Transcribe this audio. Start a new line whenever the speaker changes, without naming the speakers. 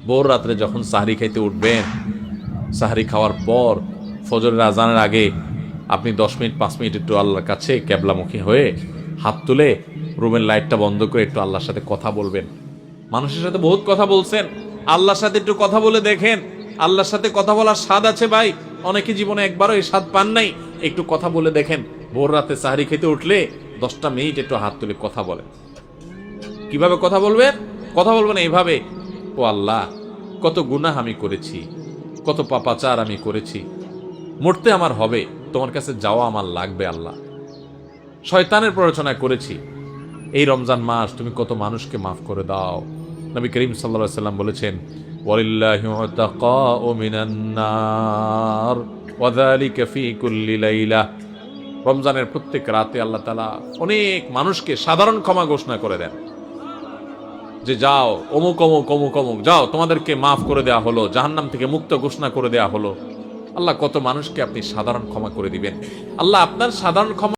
ভোর রাত্রে যখন সাহরি খাইতে উঠবেন, সাহরি খাওয়ার পর ফজরের আজানের আগে আপনি 10 মিনিট 5 মিনিট একটু আল্লাহর কাছে ক্যাবলামুখী হয়ে হাত তুলে রুমের লাইটটা বন্ধ করে একটু আল্লাহর সাথে কথা বলবেন। মানুষের সাথে বহুত কথা বলছেন, আল্লাহর সাথে একটু কথা বলে দেখেন। আল্লাহর সাথে কথা বলার স্বাদ আছে ভাই, অনেকে জীবনে একবারও এই স্বাদ পান নাই। একটু কথা বলে দেখেন, ভোর রাতে সাহরি খেতে উঠলে 10টা মিনিট একটু হাত তুলে কথা বলেন। কিভাবে কথা বলবেন? কথা বলবেন এইভাবে, ও আল্লাহ, কত গুনাহ আমি করেছি, কত পাপাচার আমি করেছি, মরতে আমার হবে, তোমার কাছে যাওয়া আমার লাগবে আল্লাহ। শয়তানের প্ররোচনা করেছি, এই রমজান মাস তুমি কত মানুষকে মাফ করে দাও। নবী করিম সাল্লাল্লাহু আলাইহি ওয়াসাল্লাম বলেছেন, ওয়ালিল্লাহি উতাকাউ মিনান নার ওয়া যালিকা ফি কুল্লি লাইলা। রমজানের প্রত্যেক রাতে আল্লাহ তাআলা অনেক মানুষকে সাধারণ ক্ষমা ঘোষণা করে দেন, যে যাও অমুক অমুক অমুক অমুক, যাও তোমাদেরকে মাফ করে দেওয়া হলো, জাহান্নাম থেকে মুক্ত ঘোষণা করে দেওয়া হলো। আল্লাহ কত মানুষকে আপনি সাধারণ ক্ষমা করে দিবেন। আল্লাহ আপনার সাধারণ ক্ষমা